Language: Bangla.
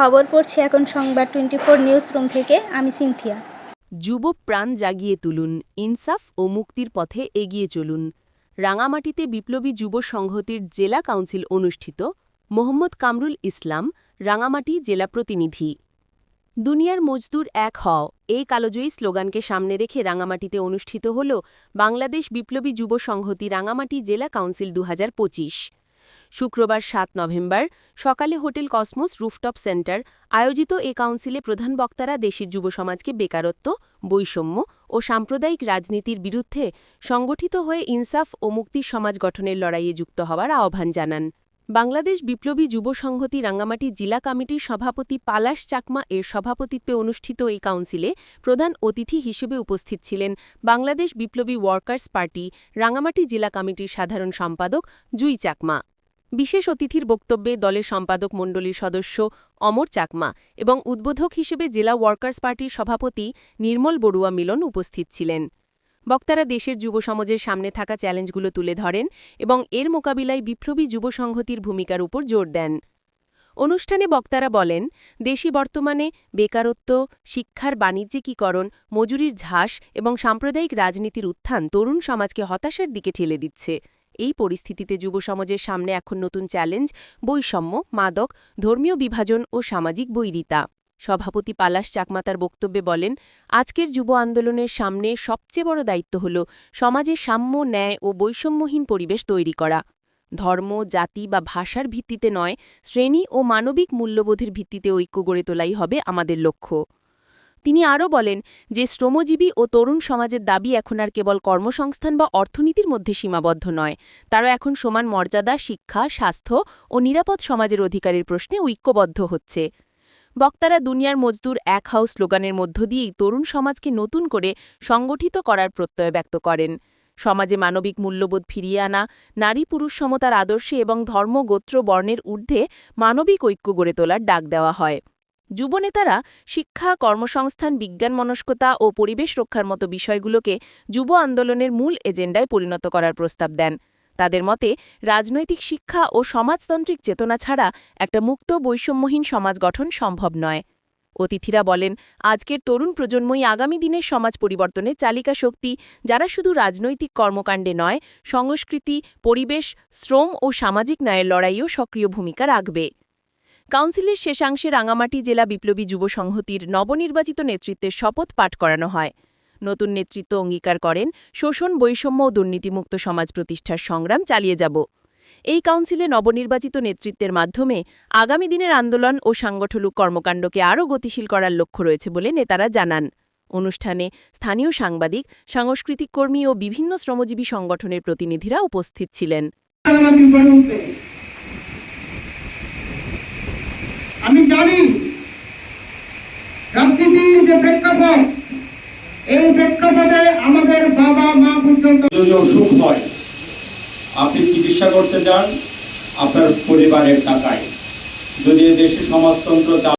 খবর পড়ছি এখন সংবাদ 24 নিউজ রুম থেকে। আমি সিনথিয়া। যুব প্রাণ জাগিয়ে তুলুন, ইনসাফ ও মুক্তির পথে এগিয়ে চলুন। রাঙামাটিতে বিপ্লবী যুব সংহতির জেলা কাউন্সিল অনুষ্ঠিত। মোহাম্মদ কামরুল ইসলাম, রাঙামাটি জেলা প্রতিনিধি। দুনিয়ার মজদুর এক হও, এই কালোজয়ী স্লোগানকে সামনে রেখে রাঙামাটিতে অনুষ্ঠিত হল বাংলাদেশ বিপ্লবী যুব সংহতি রাঙামাটি জেলা কাউন্সিল 2025। শুক্রবার 7 নভেম্বর সকালে হোটেল কসমোস রুফটপ সেন্টার আয়োজিত এ কাউন্সিলে প্রধান বক্তারা দেশের যুব সমাজকে বেকারত্ব, বৈষম্য ও সাম্প্রদায়িক রাজনীতির বিরুদ্ধে সংগঠিত হয়ে ইনসাফ ও মুক্তির সমাজ গঠনের লড়াইয়ে যুক্ত হওয়ার আহ্বান জানান। বাংলাদেশ বিপ্লবী যুব সংহতি রাঙ্গামাটি জেলা কমিটির সভাপতি পালাশ চাকমা এর সভাপতিত্বে অনুষ্ঠিত এই কাউন্সিলে প্রধান অতিথি হিসেবে উপস্থিত ছিলেন বাংলাদেশ বিপ্লবী ওয়ার্কার্স পার্টি রাঙ্গামাটি জেলা কমিটির সাধারণ সম্পাদক জুই চাকমা। বিশেষ অতিথির বক্তব্যে দলের সম্পাদক মণ্ডলীর সদস্য অমর চাকমা এবং উদ্বোধক হিসেবে জেলা ওয়ার্কার্স পার্টির সভাপতি নির্মল বড়ুয়া মিলন উপস্থিত ছিলেন। বক্তারা দেশের যুব সমাজের সামনে থাকা চ্যালেঞ্জগুলো তুলে ধরেন এবং এর মোকাবিলায় বিপ্লবী যুব সংহতির ভূমিকার উপর জোর দেন। অনুষ্ঠানে বক্তারা বলেন, দেশে বর্তমানে বেকারত্ব, শিক্ষার বাণিজ্যিকীকরণ, মজুরির ঝাস এবং সাম্প্রদায়িক রাজনীতির উত্থান তরুণ সমাজকে হতাশার দিকে ঠেলে দিচ্ছে। এই পরিস্থিতিতে যুব সমাজের সামনে এখন নতুন চ্যালেঞ্জ বৈষম্য, মাদক, ধর্মীয় বিভাজন ও সামাজিক বৈরিতা। সভাপতি পালাশ চাকমা তার বক্তব্যে বলেন, আজকের যুব আন্দোলনের সামনে সবচেয়ে বড় দায়িত্ব হল সমাজে সাম্য, ন্যায় ও বৈষম্যহীন পরিবেশ তৈরি করা। ধর্ম, জাতি বা ভাষার ভিত্তিতে নয়, শ্রেণী ও মানবিক মূল্যবোধের ভিত্তিতে ঐক্য গড়ে তোলাই হবে আমাদের লক্ষ্য। তিনি আরও বলেন যে শ্রমজীবী ও তরুণ সমাজের দাবি এখন আর কেবল কর্মসংস্থান বা অর্থনীতির মধ্যে সীমাবদ্ধ নয়, তারা এখন সমান মর্যাদা, শিক্ষা, স্বাস্থ্য ও নিরাপদ সমাজের অধিকারের প্রশ্নে ঐক্যবদ্ধ হচ্ছে। বক্তারা দুনিয়ার মজদুর এক হাউ স্লোগানের মধ্য দিয়েই তরুণ সমাজকে নতুন করে সংগঠিত করার প্রত্যয় ব্যক্ত করেন। সমাজে মানবিক মূল্যবোধ ফিরিয়ে আনা, নারী পুরুষ সমতার আদর্শে এবং ধর্ম, গোত্র, বর্ণের ঊর্ধ্বে মানবিক ঐক্য গড়ে তোলার ডাক দেওয়া হয়। যুবনেতারা শিক্ষা, কর্মসংস্থান, বিজ্ঞান মনস্কতা ও পরিবেশ রক্ষার মতো বিষয়গুলোকে যুব আন্দোলনের মূল এজেন্ডায় পরিণত করার প্রস্তাব দেন। তাদের মতে, রাজনৈতিক শিক্ষা ও সমাজতান্ত্রিক চেতনা ছাড়া একটা মুক্ত, বৈষম্যহীন সমাজ গঠন সম্ভব নয়। অতিথিরা বলেন, আজকের তরুণ প্রজন্মই আগামী দিনের সমাজ পরিবর্তনের চালিকা শক্তি, যারা শুধু রাজনৈতিক কর্মকাণ্ডে নয়, সংস্কৃতি, পরিবেশ, শ্রম ও সামাজিক ন্যায়ের লড়াইয়েও সক্রিয় ভূমিকা রাখবে। কাউন্সিলের শেষাংশে রাঙামাটি জেলা বিপ্লবী যুব সংহতির নবনির্বাচিত নেতৃত্বের শপথ পাঠ করানো হয়। নতুন নেতৃত্ব অঙ্গীকার করেন, শোষণ, বৈষম্য ও দুর্নীতিমুক্ত সমাজ প্রতিষ্ঠার সংগ্রাম চালিয়ে যাব। এই কাউন্সিলে নবনির্বাচিত নেতৃত্বের মাধ্যমে আগামী দিনের আন্দোলন ও সাংগঠনিক কর্মকাণ্ডকে আরও গতিশীল করার লক্ষ্য রয়েছে বলে নেতারা জানান। অনুষ্ঠানে স্থানীয় সাংবাদিক, সাংস্কৃতিক কর্মী ও বিভিন্ন শ্রমজীবী সংগঠনের প্রতিনিধিরা উপস্থিত ছিলেন। আমি জানি রাজনীতির যে প্রেক্ষাপট, এই প্রেক্ষাপটে আমাদের বাবা মা পর্যন্ত যদি অসুখ হয়, আপনি চিকিৎসা করতে যান আপনার পরিবারের টাকায়। যদি দেশে সমাজতন্ত্র